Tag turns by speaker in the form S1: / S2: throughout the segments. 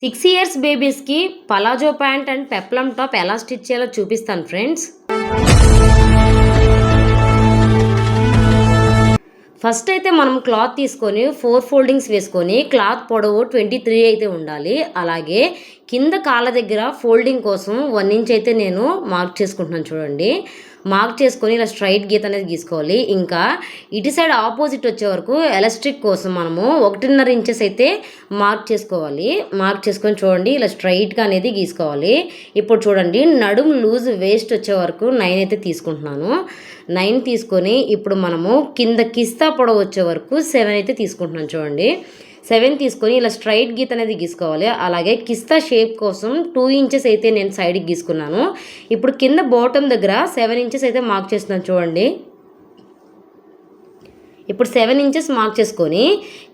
S1: 6 years బేబీస్కి palazzo pant and peplum top ఎలా stitch చేయాలో చూపిస్తాను ఫ్రెండ్స్. ఫస్ట్ అయితే మనం క్లాత్ తీసుకొని 4 ఫోల్డింగ్స్ వేసుకొని క్లాత్ పొడవు 23 అయితే ఉండాలి. అలాగే కింద కాళ్ళ దగ్గర ఫోల్డింగ్ కోసం 1 ఇంచ్ అయితే నేను మార్క్ చేసుకుంటున్నాను. చూడండి, మార్క్ చేసుకొని ఇలా స్ట్రైట్ గీత అనేది గీసుకోవాలి. ఇంకా ఇటు సైడ్ ఆపోజిట్ వచ్చే వరకు ఎలాస్టిక్ కోసం మనము 1.5 ఇంచెస్ అయితే మార్క్ చేసుకోవాలి. మార్క్ చేసుకొని చూడండి ఇలా స్ట్రైట్గా అనేది గీసుకోవాలి. ఇప్పుడు చూడండి, నడుము లూజ్ వేస్ట్ వచ్చే వరకు 9 అయితే తీసుకుంటున్నాను. 9 తీసుకొని ఇప్పుడు మనము కింద కిస్తా పొడవు వచ్చే వరకు 7 అయితే తీసుకుంటున్నాను. చూడండి, 7 తీసుకొని ఇలా స్ట్రైట్ గీత అనేది గీసుకోవాలి. అలాగే కిస్తా షేప్ కోసం 2 ఇంచెస్ అయితే నేను సైడ్కి గీసుకున్నాను. ఇప్పుడు కింద బాటమ్ దగ్గర 7 ఇంచెస్ అయితే మార్క్ చేస్తున్నాను. చూడండి, ఇప్పుడు 7 ఇంచెస్ మార్క్ చేసుకొని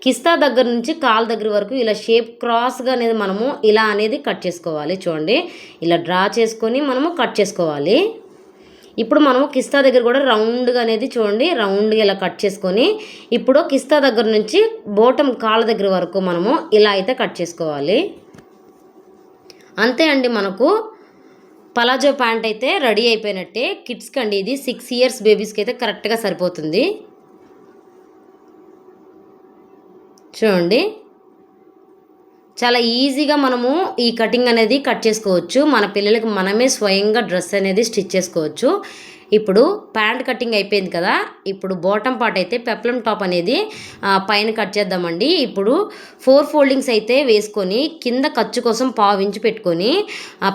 S1: కిస్తా దగ్గర నుంచి కాల్ దగ్గర వరకు ఇలా షేప్ క్రాస్గా అనేది మనము ఇలా అనేది కట్ చేసుకోవాలి. చూడండి, ఇలా డ్రా చేసుకొని మనము కట్ చేసుకోవాలి. ఇప్పుడు మనము కిస్తా దగ్గర కూడా రౌండ్గా అనేది చూడండి రౌండ్గా ఇలా కట్ చేసుకొని ఇప్పుడు కిస్తా దగ్గర నుంచి బోటం కాళ్ళ దగ్గర వరకు మనము ఇలా అయితే కట్ చేసుకోవాలి. అంతే అండి, మనకు పలాజో ప్యాంట్ అయితే రెడీ అయిపోయినట్టే. కిడ్స్కి అండి ఇది 6 ఇయర్స్ బేబీస్కి అయితే కరెక్ట్గా సరిపోతుంది. చూడండి, చాలా ఈజీగా మనము ఈ కటింగ్ అనేది కట్ చేసుకోవచ్చు. మన పిల్లలకి మనమే స్వయంగా డ్రెస్ అనేది స్టిచ్ చేసుకోవచ్చు. ఇప్పుడు ప్యాంట్ కటింగ్ అయిపోయింది కదా, ఇప్పుడు బాటమ్ పార్ట్ అయితే పెప్లం టాప్ అనేది పైన కట్ చేద్దామండి. ఇప్పుడు 4 ఫోల్డింగ్స్ అయితే వేసుకొని కింద ఖర్చు కోసం 1/4 ఇంచు పెట్టుకొని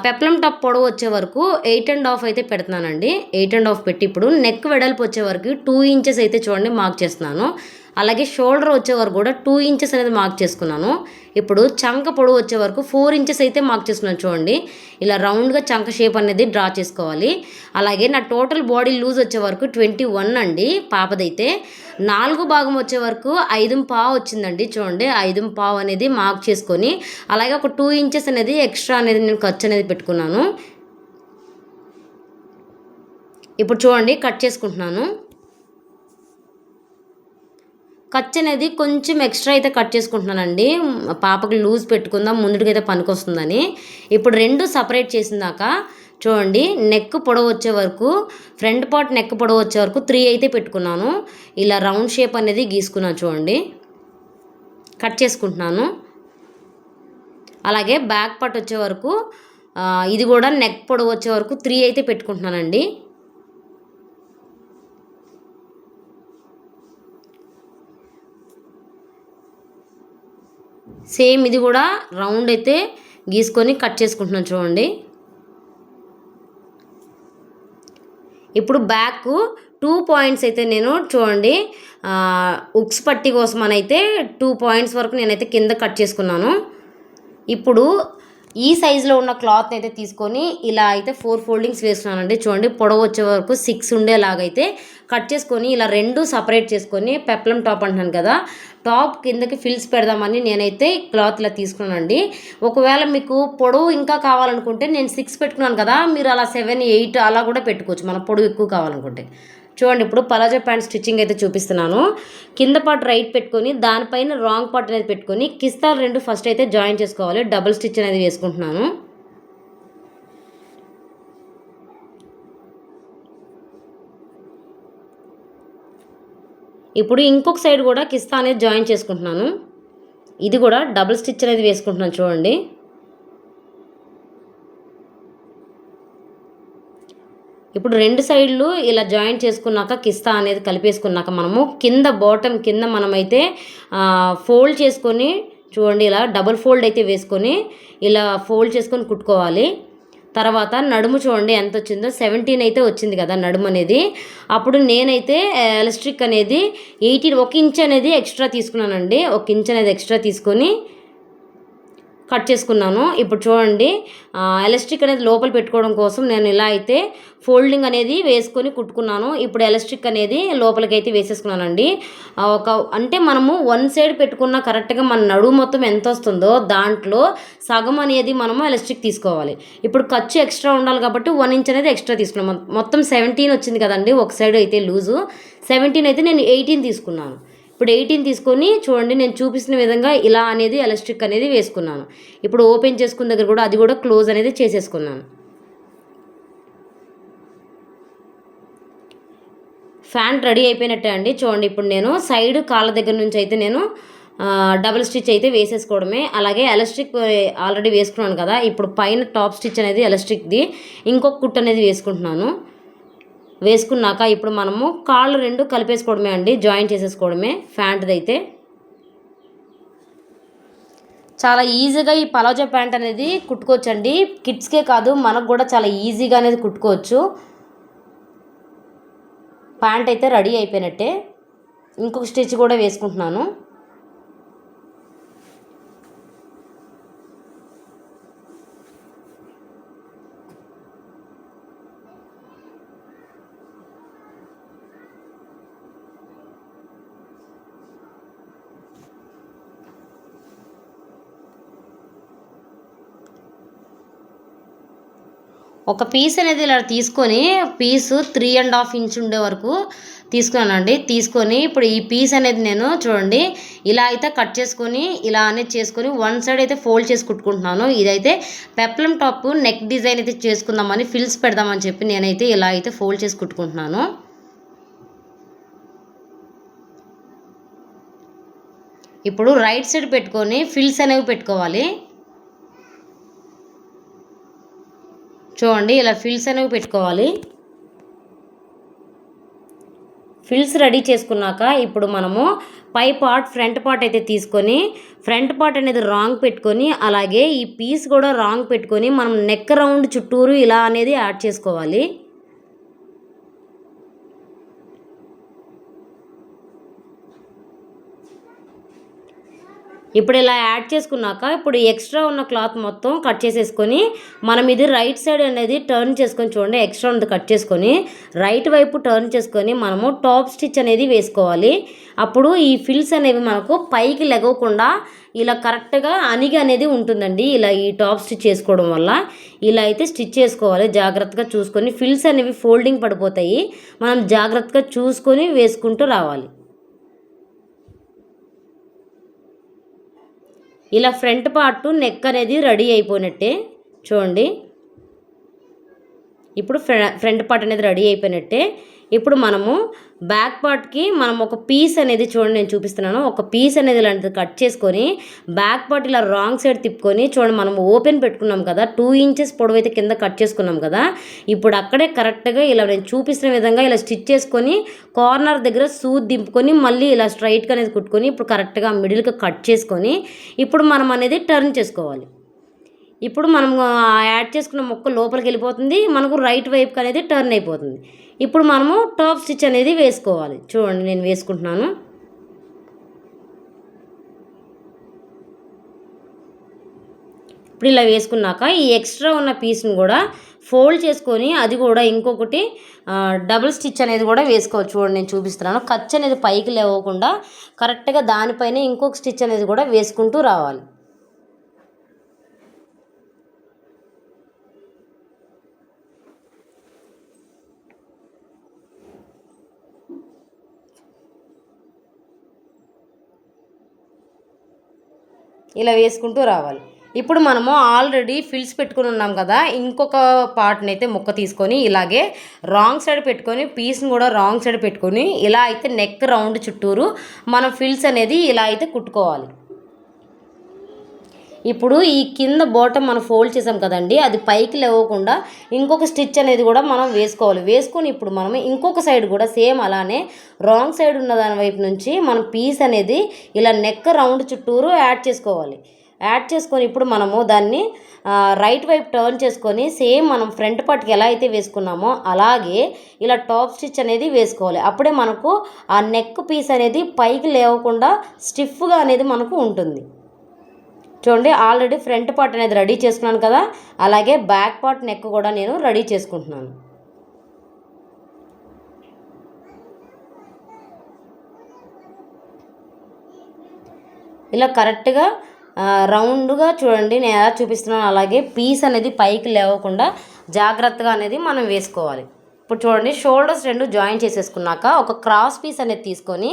S1: పెప్లం టాప్ పొడవు వచ్చే వరకు 8.5 అయితే పెడుతున్నానండి. 8.5 పెట్టి ఇప్పుడు నెక్ వెడల్పు వచ్చే వరకు 2 ఇంచెస్ అయితే చూడండి మార్క్ చేస్తున్నాను. అలాగే షోల్డర్ వచ్చే వరకు కూడా 2 ఇంచెస్ అనేది మార్క్ చేసుకున్నాను. ఇప్పుడు చంక పొడవు వచ్చే వరకు 4 ఇంచెస్ అయితే మార్క్ చేసుకున్నాను. చూడండి, ఇలా రౌండ్గా చంక షేప్ అనేది డ్రా చేసుకోవాలి. అలాగే నా టోటల్ బాడీ లూజ్ వచ్చే వరకు 21 అండి. పాపదైతే 4 భాగం వచ్చే వరకు 5.5 వచ్చిందండి. చూడండి, 5.5 అనేది మార్క్ చేసుకొని అలాగే ఒక 2 ఇంచెస్ అనేది ఎక్స్ట్రా అనేది నేను ఖర్చు అనేది పెట్టుకున్నాను. ఇప్పుడు చూడండి కట్ చేసుకుంటున్నాను. ఖర్చు అనేది కొంచెం ఎక్స్ట్రా అయితే కట్ చేసుకుంటున్నానండి. పాపకి లూజ్ పెట్టుకుందాం ముందుకైతే పనికొస్తుందని. ఇప్పుడు 2 సపరేట్ చేసిందాక చూడండి నెక్ పొడవు వచ్చే వరకు ఫ్రంట్ పార్ట్ నెక్ పొడవు వచ్చే వరకు 3 అయితే పెట్టుకున్నాను. ఇలా రౌండ్ షేప్ అనేది గీసుకున్నాను. చూడండి, కట్ చేసుకుంటున్నాను. అలాగే బ్యాక్ పార్ట్ వచ్చే వరకు ఇది కూడా నెక్ పొడవు వచ్చే వరకు 3 అయితే పెట్టుకుంటున్నానండి. సేమ్ ఇది కూడా రౌండ్ అయితే గీసుకొని కట్ చేసుకుంటున్నాను. చూడండి, ఇప్పుడు బ్యాక్ 2 పాయింట్స్ అయితే నేను చూడండి ఉక్స్ పట్టి కోసం అని అయితే 2 పాయింట్స్ వరకు నేనైతే కింద కట్ చేసుకున్నాను. ఇప్పుడు ఈ సైజులో ఉన్న క్లాత్ అయితే తీసుకొని ఇలా అయితే 4 ఫోల్డింగ్స్ వేస్తున్నానండి. చూడండి, పొడవు వచ్చే వరకు 6 ఉండేలాగైతే కట్ చేసుకొని ఇలా 2 సపరేట్ చేసుకొని పెప్లం టాప్ అంటున్నాను కదా, టాప్ కిందకి ఫిల్స్ పెడదామని నేనైతే క్లాత్ ఇలా తీసుకున్నానండి. ఒకవేళ మీకు పొడవు ఇంకా కావాలనుకుంటే నేను 6 పెట్టుకున్నాను కదా, మీరు అలా 7, 8 అలా కూడా పెట్టుకోవచ్చు మన పొడవు ఎక్కువ కావాలనుకుంటే. చూడండి, ఇప్పుడు పలాజో ప్యాంట్ స్టిచ్చింగ్ అయితే చూపిస్తున్నాను. కింద పార్ట్ రైట్ పెట్టుకొని దానిపైన రాంగ్ పార్ట్ అనేది పెట్టుకొని కిస్తాలు 2 ఫస్ట్ అయితే జాయిన్ చేసుకోవాలి. డబుల్ స్టిచ్ అనేది వేసుకుంటున్నాను. ఇప్పుడు ఇంకొక సైడ్ కూడా కిస్తా అనేది జాయిన్ చేసుకుంటున్నాను. ఇది కూడా డబుల్ స్టిచ్ అనేది వేసుకుంటున్నాను. చూడండి, ఇప్పుడు 2 సైడ్లు ఇలా జాయిన్ చేసుకున్నాక కిస్తా అనేది కలిపేసుకున్నాక మనము కింద బాటమ్ కింద మనమైతే ఫోల్డ్ చేసుకొని చూడండి ఇలా డబుల్ ఫోల్డ్ అయితే వేసుకొని ఇలా ఫోల్డ్ చేసుకొని కుట్టుకోవాలి. తర్వాత నడుము చూడండి ఎంత వచ్చిందో 17 అయితే వచ్చింది కదా నడుము అనేది. అప్పుడు నేనైతే ఎలాస్టిక్ అనేది 1 ఇంచ్ అనేది ఎక్స్ట్రా తీసుకున్నానండి. 1 ఇంచ్ అనేది ఎక్స్ట్రా తీసుకొని కట్ చేసుకున్నాను. ఇప్పుడు చూడండి ఎలాస్టిక్ అనేది లోపల పెట్టుకోవడం కోసం నేను ఇలా అయితే ఫోల్డింగ్ అనేది వేసుకొని కుట్టుకున్నాను. ఇప్పుడు ఎలాస్టిక్ అనేది లోపలికి అయితే వేసేసుకున్నానండి. అంటే మనము 1 సైడ్ పెట్టుకున్న కరెక్ట్గా మన నడుము మొత్తం ఎంత వస్తుందో దాంట్లో సగం అనేది మనము ఎలాస్టిక్ తీసుకోవాలి. ఇప్పుడు ఖర్చు ఎక్స్ట్రా ఉండాలి కాబట్టి 1 ఇంచ్ అనేది ఎక్స్ట్రా తీసుకున్నాం. మొత్తం 17 వచ్చింది కదండి. ఒక సైడ్ అయితే లూజు 17 అయితే నేను 18 తీసుకున్నాను. ఇప్పుడు 18 తీసుకొని చూడండి నేను చూపిస్తున్న విధంగా ఇలా అనేది ఎలాస్టిక్ అనేది వేసుకున్నాను. ఇప్పుడు ఓపెన్ చేసుకున్న దగ్గర కూడా అది కూడా క్లోజ్ అనేది చేసేసుకున్నాను. ఫ్యాంట్ రెడీ అయిపోయినట్టే అండి. చూడండి ఇప్పుడు నేను సైడ్ కాళ్ళ దగ్గర నుంచి అయితే నేను డబుల్ స్టిచ్ అయితే వేసేసుకోవడమే. అలాగే ఎలాస్టిక్ ఆల్రెడీ వేసుకున్నాను కదా, ఇప్పుడు పైన టాప్ స్టిచ్ అనేది ఎలాస్టిక్ది ఇంకొక కుట్టు అనేది వేసుకుంటున్నాను. వేసుకున్నాక ఇప్పుడు మనము కాళ్ళు 2 కలిపేసుకోవడమే అండి, జాయిన్ చేసేసుకోవడమే ఫ్యాంట్ది అయితే. చాలా ఈజీగా ఈ పలాజో ప్యాంట్ అనేది కుట్టుకోవచ్చండి. కిడ్స్కే కాదు మనకు కూడా చాలా ఈజీగా అనేది కుట్టుకోవచ్చు. ప్యాంట్ అయితే రెడీ అయిపోయినట్టే. ఇంకొక స్టిచ్ కూడా వేసుకుంటున్నాను. ఒక పీస్ అనేది ఇలా తీసుకొని పీసు 3.5 ఇంచ్ ఉండే వరకు తీసుకున్నానండి. తీసుకొని ఇప్పుడు ఈ పీస్ అనేది నేను చూడండి ఇలా అయితే కట్ చేసుకొని ఇలా అనేది చేసుకొని వన్ సైడ్ అయితే ఫోల్డ్ చేసి కుట్టుకుంటున్నాను. ఇదైతే పెప్లం టాప్ నెక్ డిజైన్ అయితే చేసుకుందామని ఫిల్స్ పెడదామని చెప్పి నేనైతే ఇలా అయితే ఫోల్డ్ చేసి కుట్టుకుంటున్నాను. ఇప్పుడు రైట్ సైడ్ పెట్టుకొని ఫిల్స్ అనేవి పెట్టుకోవాలి. చూడండి ఇలా ఫిల్స్ అనేవి పెట్టుకోవాలి. ఫిల్స్ రెడీ చేసుకున్నాక ఇప్పుడు మనము పై పార్ట్ ఫ్రంట్ పార్ట్ అయితే తీసుకొని ఫ్రంట్ పార్ట్ అనేది రాంగ్ పెట్టుకొని అలాగే ఈ పీస్ కూడా రాంగ్ పెట్టుకొని మనం నెక్ రౌండ్ చుట్టూరు ఇలా అనేది యాడ్ చేసుకోవాలి. ఇప్పుడు ఇలా యాడ్ చేసుకున్నాక ఇప్పుడు ఎక్స్ట్రా ఉన్న క్లాత్ మొత్తం కట్ చేసేసుకొని మనం ఇది రైట్ సైడ్ అనేది టర్న్ చేసుకొని చూడండి ఎక్స్ట్రా ఉంది కట్ చేసుకొని రైట్ వైపు టర్న్ చేసుకొని మనము టాప్ స్టిచ్ అనేది వేసుకోవాలి. అప్పుడు ఈ ఫిల్స్ అనేవి మనకు పైకి లెగవకుండా ఇలా కరెక్ట్గా అణిగి అనేది ఉంటుందండి. ఇలా ఈ టాప్ స్టిచ్ చేసుకోవడం వల్ల ఇలా అయితే స్టిచ్ చేసుకోవాలి. జాగ్రత్తగా చూసుకొని ఫిల్స్ అనేవి ఫోల్డింగ్ పడిపోతాయి, మనం జాగ్రత్తగా చూసుకొని వేసుకుంటూ రావాలి. ఇలా ఫ్రంట్ పార్ట్ నెక్ అనేది రెడీ అయిపోయినట్టే. చూడండి ఇప్పుడు ఫ్రంట్ పార్ట్ అనేది రెడీ అయిపోయినట్టే. ఇప్పుడు మనము బ్యాక్ పార్ట్కి మనం ఒక పీస్ అనేది చూడండి నేను చూపిస్తున్నాను, ఒక పీస్ అనేది ఇలాంటిది కట్ చేసుకొని బ్యాక్ పార్ట్ ఇలా రాంగ్ సైడ్ తిప్పుకొని చూడండి మనం ఓపెన్ పెట్టుకున్నాం కదా 2 ఇంచెస్ పొడవు అయితే కింద కట్ చేసుకున్నాం కదా, ఇప్పుడు అక్కడే కరెక్ట్గా ఇలా నేను చూపిస్తున్న విధంగా ఇలా స్టిచ్ చేసుకొని కార్నర్ దగ్గర సూది దింపుకొని మళ్ళీ ఇలా స్ట్రైట్గా అనేది కుట్టుకొని ఇప్పుడు కరెక్ట్గా మిడిల్కి కట్ చేసుకొని ఇప్పుడు మనం అనేది టర్న్ చేసుకోవాలి. ఇప్పుడు మనం యాడ్ చేసుకున్న ముక్క లోపలికి వెళ్ళిపోతుంది, మనకు రైట్ వైపుకి అనేది టర్న్ అయిపోతుంది. ఇప్పుడు మనము టాప్ స్టిచ్ అనేది వేసుకోవాలి. చూడండి నేను వేసుకుంటున్నాను. ఇప్పుడు ఇలా వేసుకున్నాక ఈ ఎక్స్ట్రా ఉన్న పీస్ని కూడా ఫోల్డ్ చేసుకొని అది కూడా ఇంకొకటి డబుల్ స్టిచ్ అనేది కూడా వేసుకోవచ్చు. చూడండి నేను చూపిస్తున్నాను. ఖర్చు అనేది పైకి లేవకుండా కరెక్ట్గా దానిపైన ఇంకొక స్టిచ్ అనేది కూడా వేసుకుంటూ రావాలి. ఇలా వేసుకుంటూ రావాలి. ఇప్పుడు మనము ఆల్రెడీ ఫిల్స్ పెట్టుకుని ఉన్నాం కదా, ఇంకొక పార్ట్ని అయితే ముక్క తీసుకొని ఇలాగే రాంగ్ సైడ్ పెట్టుకొని పీస్ని కూడా రాంగ్ సైడ్ పెట్టుకొని ఇలా అయితే నెక్ రౌండ్ చుట్టూరు మనం ఫిల్స్ అనేది ఇలా అయితే కుట్టుకోవాలి. ఇప్పుడు ఈ కింద బాటమ్ మనం ఫోల్డ్ చేసాం కదండి, అది పైకి లేవకుండా ఇంకొక స్టిచ్ అనేది కూడా మనం వేసుకోవాలి. వేసుకొని ఇప్పుడు మనం ఇంకొక సైడ్ కూడా సేమ్ అలానే రాంగ్ సైడ్ ఉన్న దాని వైపు నుంచి మనం పీస్ అనేది ఇలా నెక్ రౌండ్ చుట్టూరు యాడ్ చేసుకోవాలి. యాడ్ చేసుకొని ఇప్పుడు మనము దాన్ని రైట్ వైపు టర్న్ చేసుకొని సేమ్ మనం ఫ్రంట్ పార్ట్కి ఎలా అయితే వేసుకున్నామో అలాగే ఇలా టాప్ స్టిచ్ అనేది వేసుకోవాలి. అప్పుడే మనకు ఆ నెక్ పీస్ అనేది పైకి లేవకుండా స్టిఫ్గా అనేది మనకు ఉంటుంది. చూడండి ఆల్రెడీ ఫ్రంట్ పార్ట్ అనేది రెడీ చేసుకున్నాను కదా, అలాగే బ్యాక్ పార్ట్ నెక్ కూడా నేను రెడీ చేసుకుంటున్నాను. ఇలా కరెక్ట్గా రౌండ్గా చూడండి నేను ఎలా చూపిస్తున్నాను అలాగే పీస్ అనేది పైకి లేవకుండా జాగ్రత్తగా అనేది మనం వేసుకోవాలి. ఇప్పుడు చూడండి షోల్డర్స్ 2 జాయిన్ చేసేసుకున్నాక ఒక క్రాస్ పీస్ అనేది తీసుకొని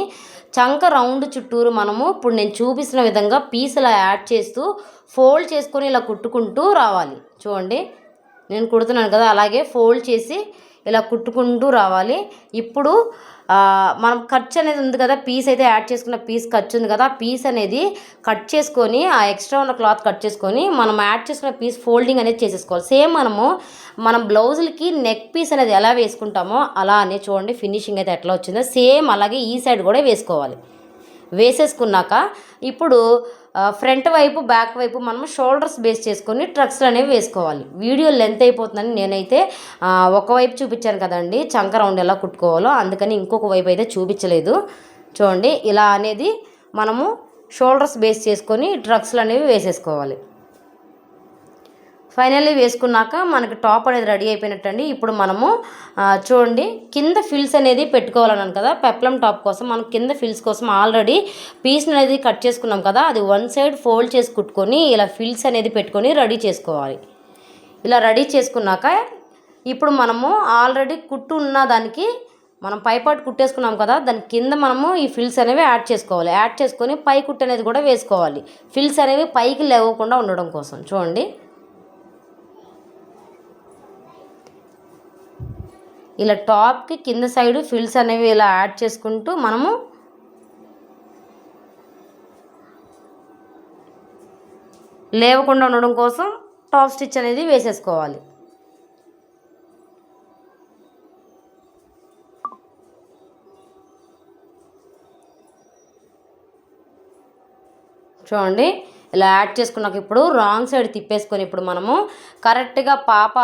S1: చంక రౌండ్ చుట్టూరు మనము ఇప్పుడు నేను చూపిస్తున్న విధంగా పీస్ ఇలా యాడ్ చేస్తూ ఫోల్డ్ చేసుకొని ఇలా కుట్టుకుంటూ రావాలి. చూడండి నేను కుడుతున్నాను కదా, అలాగే ఫోల్డ్ చేసి ఇలా కుట్టుకుంటూ రావాలి. ఇప్పుడు మనం ఖర్చు అనేది ఉంది కదా, పీస్ అయితే యాడ్ చేసుకున్న పీస్ ఖర్చు ఉంది కదా, ఆ పీస్ అనేది కట్ చేసుకొని ఆ ఎక్స్ట్రా ఉన్న క్లాత్ కట్ చేసుకొని మనం యాడ్ చేసుకున్న పీస్ ఫోల్డింగ్ అనేది చేసేసుకోవాలి. సేమ్ మనం బ్లౌజులకి నెక్ పీస్ అనేది ఎలా వేసుకుంటామో అలానే చూడండి ఫినిషింగ్ అయితే ఎట్లా వచ్చిందో సేమ్ అలాగే ఈ సైడ్ కూడా వేసుకోవాలి. వేసేసుకున్నాక ఇప్పుడు ఫ్రంట్ వైపు బ్యాక్ వైపు మనము షోల్డర్స్ బేస్ చేసుకొని ట్రక్స్లు అనేవి వేసుకోవాలి. వీడియో లెంత్ అయిపోతుందని నేనైతే ఒకవైపు చూపించాను కదండి చంక రౌండ్ ఎలా కుట్టుకోవాలో, అందుకని ఇంకొక వైపు అయితే చూపించలేదు. చూడండి ఇలా అనేది మనము షోల్డర్స్ బేస్ చేసుకొని ట్రక్స్లు అనేవి వేసేసుకోవాలి. ఫైనల్లీ వేసుకున్నాక మనకి టాప్ అనేది రెడీ అయిపోయినట్టండి. ఇప్పుడు మనము చూడండి కింద ఫిల్స్ అనేది పెట్టుకోవాలన్నాను కదా, పెప్లం టాప్ కోసం మనం కింద ఫిల్స్ కోసం ఆల్రెడీ పీస్ అనేది కట్ చేసుకున్నాం కదా, అది వన్ సైడ్ ఫోల్డ్ చేసి కుట్టుకొని ఇలా ఫిల్స్ అనేది పెట్టుకొని రెడీ చేసుకోవాలి. ఇలా రెడీ చేసుకున్నాక ఇప్పుడు మనము ఆల్రెడీ కుట్టు ఉన్న దానికి మనం పైపాటు కుట్టేసుకున్నాం కదా, దాని కింద మనము ఈ ఫిల్స్ అనేవి యాడ్ చేసుకోవాలి. యాడ్ చేసుకొని పై కుట్టు అనేది కూడా వేసుకోవాలి, ఫిల్స్ అనేవి పైకి లేవకుండా ఉండడం కోసం. చూడండి ఇలా టాప్కి కింద సైడు ఫిల్స్ అనేవి ఇలా యాడ్ చేసుకుంటూ మనము లేవకుండా ఉండడం కోసం టాప్ స్టిచ్ అనేది వేసేసుకోవాలి. చూడండి ఇలా యాడ్ చేసుకున్నాక ఇప్పుడు రాంగ్ సైడ్ తిప్పేసుకొని ఇప్పుడు మనము కరెక్ట్గా పాప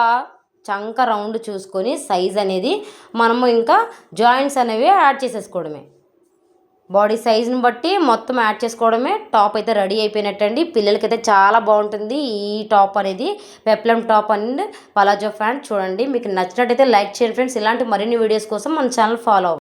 S1: చంక రౌండ్ చూసుకొని సైజ్ అనేది మనము ఇంకా జాయింట్స్ అనేవి యాడ్ చేసేసుకోవడమే. బాడీ సైజుని బట్టి మొత్తం యాడ్ చేసుకోవడమే. టాప్ అయితే రెడీ అయిపోయినట్టండి. పిల్లలకైతే చాలా బాగుంటుంది ఈ టాప్ అనేది, peplum top and palazzo pant. చూడండి మీకు నచ్చినట్టయితే లైక్ చేయండి ఫ్రెండ్స్. ఇలాంటి మరిన్ని వీడియోస్ కోసం మన ఛానల్ ఫాలో అవ్వండి.